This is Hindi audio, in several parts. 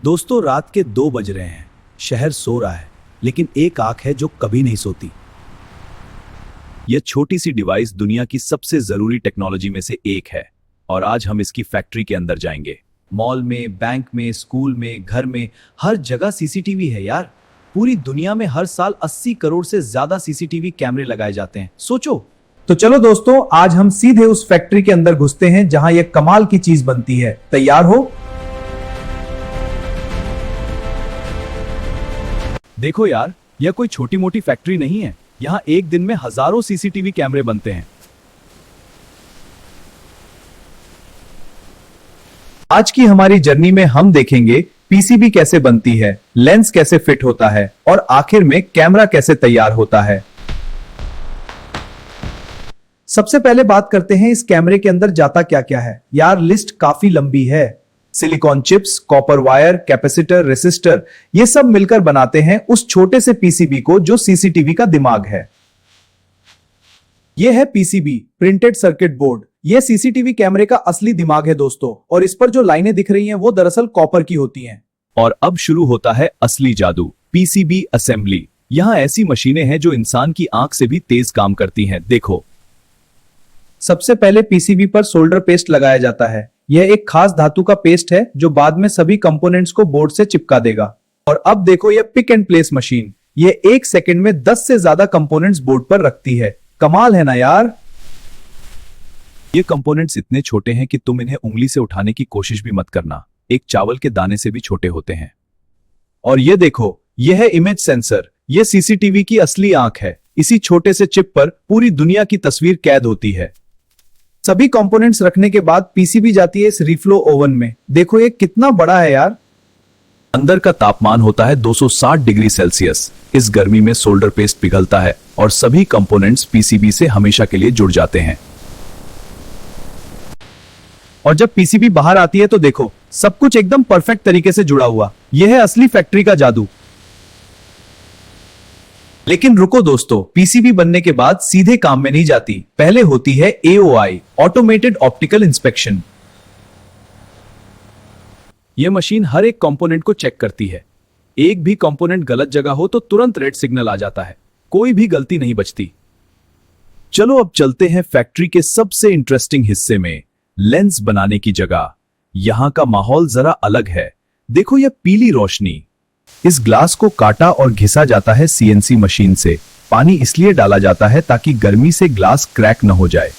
दोस्तों, रात के 2 बज रहे हैं। शहर सो रहा है, लेकिन एक आंख है जो कभी नहीं सोती। यह छोटी सी डिवाइस दुनिया की सबसे जरूरी टेक्नोलॉजी में से एक है और आज हम इसकी फैक्ट्री के अंदर जाएंगे। मॉल में, बैंक में, स्कूल में, घर में, हर जगह सीसीटीवी है यार। पूरी दुनिया में हर साल 80 करोड़ से ज्यादा सीसीटीवी कैमरे लगाए जाते हैं। सोचो। तो चलो दोस्तों, आज हम सीधे उस फैक्ट्री के अंदर घुसते हैं जहां यह कमाल की चीज बनती है। तैयार हो? देखो यार, यह कोई छोटी मोटी फैक्ट्री नहीं है। यहाँ एक दिन में हजारों सीसीटीवी कैमरे बनते हैं। आज की हमारी जर्नी में हम देखेंगे पीसीबी कैसे बनती है, लेंस कैसे फिट होता है और आखिर में कैमरा कैसे तैयार होता है। सबसे पहले बात करते हैं इस कैमरे के अंदर जाता क्या क्या है। यार लिस्ट काफी लंबी है। Silicon chips, copper wire, capacitor, resistor, ये सब मिलकर बनाते हैं उस छोटे से पीसीबी को जो सीसीटीवी का दिमाग है। यह है पीसीबी, प्रिंटेड सर्किट बोर्ड। यह सीसीटीवी कैमरे का असली दिमाग है दोस्तों, और इस पर जो लाइनें दिख रही हैं वो दरअसल कॉपर की होती हैं। और अब शुरू होता है असली जादू, पीसीबी असेंबली। यहाँ ऐसी मशीनें हैं जो इंसान की आंख से भी तेज काम करती हैं। देखो, सबसे पहले पीसीबी पर सोल्डर पेस्ट लगाया जाता है। यह एक खास धातु का पेस्ट है जो बाद में सभी कंपोनेंट्स को बोर्ड से चिपका देगा। और अब देखो यह पिक एंड प्लेस मशीन। यह 1 सेकंड में 10 से ज्यादा कंपोनेंट्स बोर्ड पर रखती है। कमाल है ना यार। ये कंपोनेंट्स इतने छोटे हैं कि तुम इन्हें उंगली से उठाने की कोशिश भी मत करना। एक चावल के दाने से भी छोटे होते हैं। और ये देखो, यह है इमेज सेंसर। यह सीसीटीवी की असली आंख है। इसी छोटे से चिप पर पूरी दुनिया की तस्वीर कैद होती है। सभी कंपोनेंट्स रखने के बाद पीसीबी जाती है इस रिफ्लो ओवन में। देखो ये कितना बड़ा है यार। अंदर का तापमान होता है 260 डिग्री सेल्सियस। इस गर्मी में सोल्डर पेस्ट पिघलता है और सभी कंपोनेंट्स पीसीबी से हमेशा के लिए जुड़ जाते हैं। और जब पीसीबी बाहर आती है तो देखो, सब कुछ एकदम परफेक्ट तरीके से जुड़ा हुआ। यह है असली फैक्ट्री का जादू। लेकिन रुको दोस्तों, पीसीबी बनने के बाद सीधे काम में नहीं जाती। पहले होती है एओआई, ऑटोमेटेड ऑप्टिकल इंस्पेक्शन। यह मशीन हर एक कंपोनेंट को चेक करती है। एक भी कंपोनेंट गलत जगह हो तो तुरंत रेड सिग्नल आ जाता है। कोई भी गलती नहीं बचती। चलो अब चलते हैं फैक्ट्री के सबसे इंटरेस्टिंग हिस्से में, लेंस बनाने की जगह। यहां का माहौल जरा अलग है। देखो यह पीली रोशनी। इस ग्लास को काटा और घिसा जाता है सीएनसी मशीन से। पानी इसलिए डाला जाता है ताकि गर्मी से ग्लास क्रैक न हो जाए।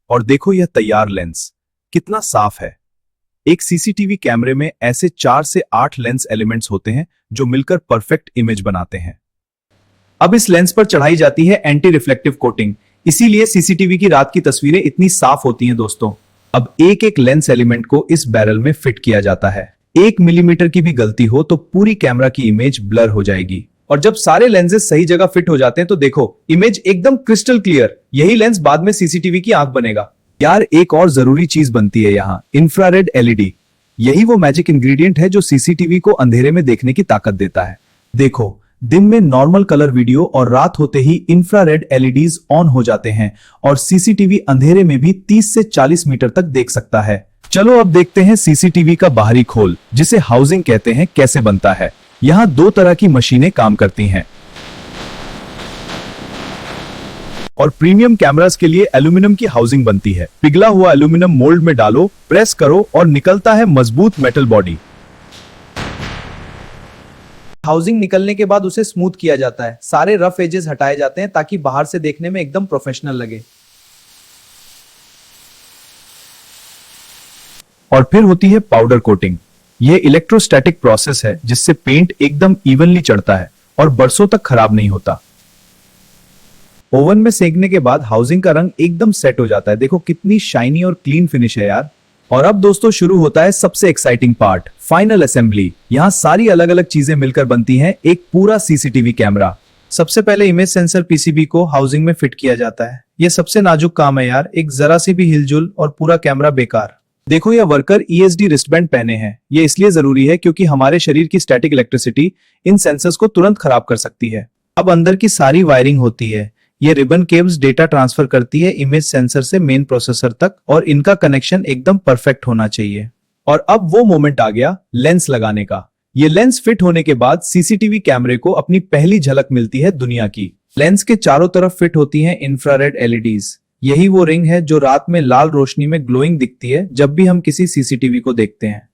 और देखो यह तैयार लेंस कितना साफ है। एक सीसीटीवी कैमरे में ऐसे 4 से 8 लेंस एलिमेंट्स होते हैं जो मिलकर परफेक्ट इमेज बनाते हैं। अब इस लेंस पर चढ़ाई जाती है एंटी रिफ्लेक्टिव कोटिंग। इसीलिए सीसीटीवी की रात की तस्वीरें इतनी साफ होती हैं दोस्तों। अब एक एक लेंस एलिमेंट को इस बैरल में फिट किया जाता है। 1 मिलीमीटर की भी गलती हो तो पूरी कैमरा की इमेज ब्लर हो जाएगी। और जब सारे लेंसेज सही जगह फिट हो जाते हैं तो देखो, इमेज एकदम क्रिस्टल क्लियर। यही लेंस बाद में सीसीटीवी की आंख बनेगा। यार एक और जरूरी चीज बनती है यहाँ, इंफ्रारेड एलईडी। यही वो मैजिक इंग्रेडिएंट है जो सीसीटीवी को अंधेरे में देखने की ताकत देता है। देखो, दिन में नॉर्मल कलर वीडियो और रात होते ही इंफ्रारेड एलईडीज ऑन हो जाते हैं और सीसीटीवी अंधेरे में भी 30 से 40 मीटर तक देख सकता है। चलो अब देखते हैं सीसीटीवी का बाहरी खोल, जिसे हाउसिंग कहते हैं, कैसे बनता है। यहाँ 2 तरह की मशीनें काम करती हैं। और प्रीमियम कैमरास के लिए एल्यूमिनियम की हाउसिंग बनती है। पिघला हुआ एल्यूमिनियम मोल्ड में डालो, प्रेस करो और निकलता है मजबूत मेटल बॉडी। हाउसिंग निकलने के बाद उसे स्मूथ किया जाता है। सारे रफ एजेस हटाए जाते हैं ताकि बाहर से देखने में एकदम प्रोफेशनल लगे। और फिर होती है पाउडर कोटिंग। यह इलेक्ट्रोस्टैटिक प्रोसेस है जिससे पेंट एकदम इवनली चढ़ता है और बरसों तक खराब नहीं होता। ओवन में सेकने के बाद हाउसिंग का रंग एकदम सेट हो जाता है। देखो कितनी शाइनी और क्लीन फिनिश है यार। और अब दोस्तों शुरू होता है सबसे एक्साइटिंग पार्ट, फाइनल असेंबली। यहाँ सारी अलग अलग चीजें मिलकर बनती हैं एक पूरा सीसीटीवी कैमरा। सबसे पहले इमेज सेंसर पीसीबी को हाउसिंग में फिट किया जाता है। यह सबसे नाजुक काम है यार। एक जरा सी भी हिलजुल और पूरा कैमरा बेकार। देखो यह वर्कर ईएसडी रिस्टबैंड पहने हैं। यह इसलिए जरूरी है क्योंकि हमारे शरीर की स्टैटिक इलेक्ट्रिसिटी इन सेंसर्स को तुरंत खराब कर सकती है। अब अंदर की सारी वायरिंग होती है। ये रिबन केबल्स डेटा ट्रांसफर करती है इमेज सेंसर से मेन प्रोसेसर तक और इनका कनेक्शन एकदम परफेक्ट होना चाहिए। और अब वो मोमेंट आ गया लेंस लगाने का। ये लेंस फिट होने के बाद सीसीटीवी कैमरे को अपनी पहली झलक मिलती है दुनिया की। लेंस के चारों तरफ फिट होती हैं इंफ्रारेड एलईडीज। यही वो रिंग है जो रात में लाल रोशनी में ग्लोइंग दिखती है जब भी हम किसी सीसीटीवी को देखते हैं।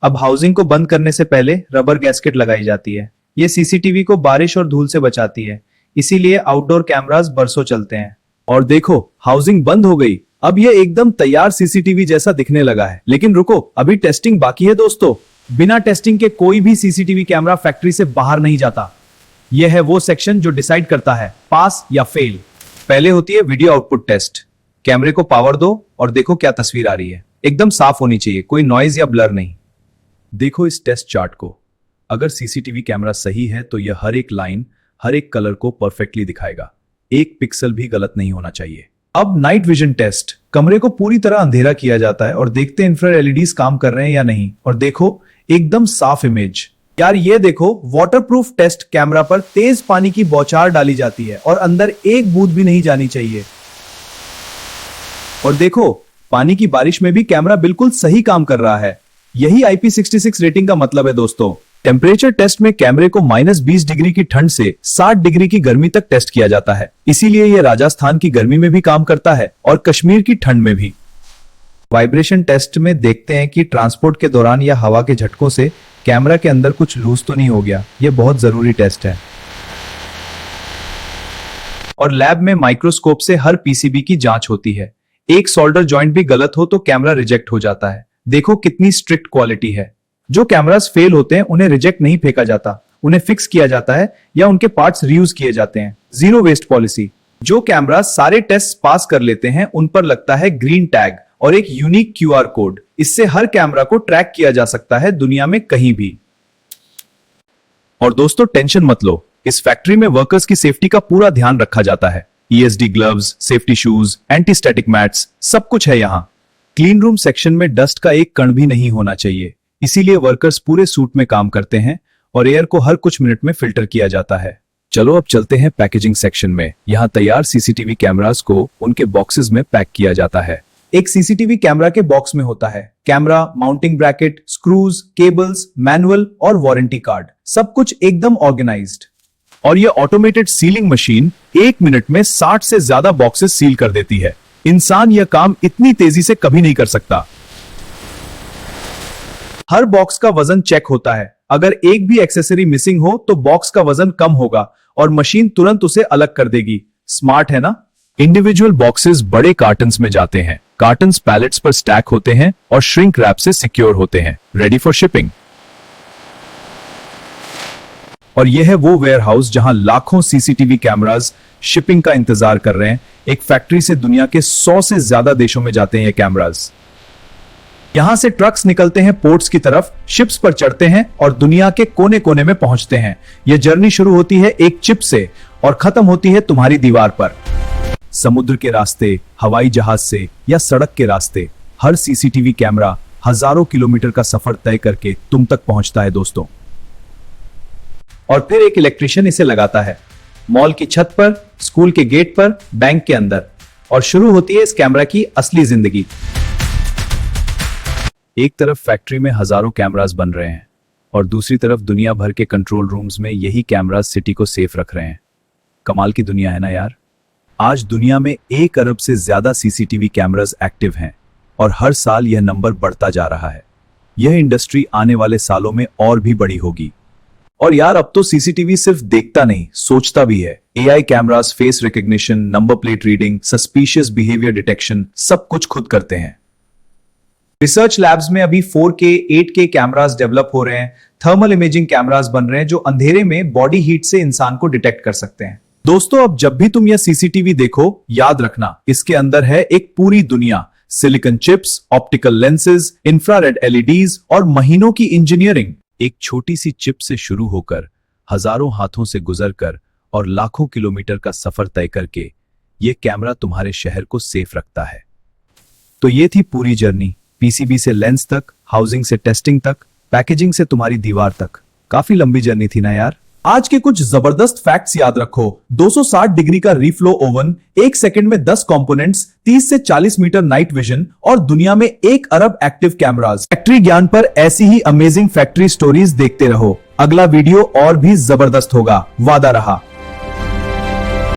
अब हाउसिंग को बंद करने से पहले रबर गैस्केट लगाई जाती है। ये सीसीटीवी को बारिश और धूल से बचाती है, इसीलिए आउटडोर कैमरास बरसों चलते हैं। और देखो, हाउसिंग बंद हो गई। अब ये एकदम तैयार सीसीटीवी जैसा दिखने लगा है। लेकिन रुको, अभी टेस्टिंग बाकी है दोस्तों। बिना टेस्टिंग के कोई भी सीसीटीवी कैमरा फैक्ट्री से बाहर नहीं जाता। यह है वो सेक्शन जो डिसाइड करता है पास या फेल। पहले होती है वीडियो आउटपुट टेस्ट। कैमरे को पावर दो और देखो क्या तस्वीर आ रही है। एकदम साफ होनी चाहिए, कोई नॉइज या ब्लर नहीं। देखो इस टेस्ट चार्ट को। अगर सीसीटीवी कैमरा सही है तो यह हर एक लाइन, हर एक कलर को परफेक्टली दिखाएगा। एक पिक्सल भी गलत नहीं होना चाहिए। अब नाइट विजन टेस्ट। कमरे को पूरी तरह अंधेरा किया जाता है और देखते हैं इंफ्रारेड एलईडीज काम कर रहे हैं या नहीं। और देखो एकदम साफ इमेज। यार ये देखो, वाटरप्रूफ टेस्ट। कैमरा पर तेज पानी की बौछार डाली जाती है और अंदर एक बूंद भी नहीं जानी चाहिए। और देखो, पानी की बारिश में भी कैमरा बिल्कुल सही काम कर रहा है। यही IP66 रेटिंग का मतलब है दोस्तों। टेम्परेचर टेस्ट में कैमरे को -20 डिग्री की ठंड से 60 डिग्री की गर्मी तक टेस्ट किया जाता है। इसीलिए यह राजस्थान की गर्मी में भी काम करता है और कश्मीर की ठंड में भी। वाइब्रेशन टेस्ट में देखते हैं कि ट्रांसपोर्ट के दौरान या हवा के झटकों से कैमरा के अंदर कुछ लूज तो नहीं हो गया। यह बहुत जरूरी टेस्ट है। और लैब में माइक्रोस्कोप से हर पीसीबी की जांच होती है। एक सोल्डर जॉइंट भी गलत हो तो कैमरा रिजेक्ट हो जाता है। देखो कितनी स्ट्रिक्ट क्वालिटी है। जो कैमरास फेल होते हैं उन्हें रिजेक्ट नहीं फेंका जाता, उन्हें फिक्स किया जाता है या उनके पार्ट्स रीयूज किए जाते हैं। Zero waste policy. जो कैमरा सारे टेस्ट पास कर लेते हैं उन पर लगता है ग्रीन टैग और एक यूनिक क्यूआर कोड। इससे हर कैमरा को ट्रैक किया जा सकता है दुनिया में कहीं भी। और दोस्तों टेंशन मत लो, इस फैक्ट्री में वर्कर्स की सेफ्टी का पूरा ध्यान रखा जाता है। ESD gloves, safety shoes, anti static mats, सब कुछ है यहाँ। क्लीन रूम सेक्शन में डस्ट का एक कण भी नहीं होना चाहिए, इसीलिए वर्कर्स पूरे सूट में काम करते हैं और एयर को हर कुछ मिनट में फिल्टर किया जाता है। चलो अब चलते हैं पैकेजिंग सेक्शन में। यहाँ तैयार सीसीटीवी कैमरास को उनके बॉक्सेस में पैक किया जाता है। एक सीसीटीवी कैमरा के बॉक्स में होता है camera, mounting bracket, screws, cables, manual और वारंटी कार्ड। सब कुछ एकदम ऑर्गेनाइज्ड। और ये ऑटोमेटेड सीलिंग मशीन 1 मिनट में 60 से ज्यादा बॉक्सेस सील कर देती है। इंसान यह काम इतनी तेजी से कभी नहीं कर सकता। हर बॉक्स का वजन चेक होता है। अगर एक भी एक्सेसरी मिसिंग हो तो बॉक्स का वजन कम होगा और मशीन तुरंत उसे अलग कर देगी। स्मार्ट है ना? इंडिविजुअल बॉक्सेस बड़े कार्टन्स में जाते हैं। कार्टन्स पैलेट्स पर स्टैक होते हैं और श्रिंक रैप से सिक्योर होते हैं, रेडी फॉर शिपिंग। और यह है वो वेयरहाउस जहां लाखों सीसीटीवी कैमरास शिपिंग का इंतजार कर रहे हैं। एक फैक्ट्री से दुनिया के 100 से ज्यादा देशों में जाते हैं ये कैमरास। यहां से ट्रक्स निकलते हैं पोर्ट्स की तरफ, शिप्स पर चढ़ते हैं और दुनिया के कोने कोने में पहुंचते हैं। यह जर्नी शुरू होती है एक चिप से और खत्म होती है तुम्हारी दीवार पर। समुद्र के रास्ते, हवाई जहाज से या सड़क के रास्ते, हर सीसीटीवी कैमरा हजारों किलोमीटर का सफर तय करके तुम तक पहुंचता है दोस्तों। और फिर एक इलेक्ट्रिशियन इसे लगाता है, मॉल की छत पर, स्कूल के गेट पर, बैंक के अंदर। और शुरू होती है इस कैमरा की असली जिंदगी। एक तरफ फैक्ट्री में हजारों कैमरास बन रहे हैं और दूसरी तरफ दुनिया भर के कंट्रोल रूम्स में यही कैमरास सिटी को सेफ रख रहे हैं। कमाल की दुनिया है ना यार। आज दुनिया में 1 अरब से ज्यादा सीसीटीवी कैमरास एक्टिव हैं और हर साल यह नंबर बढ़ता जा रहा है। यह इंडस्ट्री आने वाले सालों में और भी बड़ी होगी। और यार अब तो सीसीटीवी सिर्फ देखता नहीं, सोचता भी है। AI cameras face recognition, number plate reading, suspicious behaviour detection, सब कुछ खुद करते हैं। रिसर्च लैब्स में अभी 4K, 8K कैमरास डेवलप हो रहे हैं। थर्मल इमेजिंग कैमरास बन रहे हैं जो अंधेरे में बॉडी हीट से इंसान को डिटेक्ट कर सकते हैं। दोस्तों अब जब भी तुम यह सीसीटीवी देखो, याद रखना इसके अंदर है एक पूरी दुनिया। Silicon chips, optical lenses, infrared LEDs और महीनों की इंजीनियरिंग। एक छोटी सी चिप से शुरू होकर हजारों हाथों से गुजरकर और लाखों किलोमीटर का सफर तय करके यह कैमरा तुम्हारे शहर को सेफ रखता है। तो ये थी पूरी जर्नी, पीसीबी से लेंस तक, हाउसिंग से टेस्टिंग तक, पैकेजिंग से तुम्हारी दीवार तक। काफी लंबी जर्नी थी ना यार। आज के कुछ जबरदस्त फैक्ट्स याद रखो। 260 डिग्री का रीफ्लो ओवन, 1 सेकंड में 10 कंपोनेंट्स, 30 से 40 मीटर नाइट विजन और दुनिया में 1 अरब एक्टिव कैमरास। फैक्ट्री ज्ञान पर ऐसी ही अमेजिंग फैक्ट्री स्टोरीज देखते रहो। अगला वीडियो और भी जबरदस्त होगा, वादा रहा।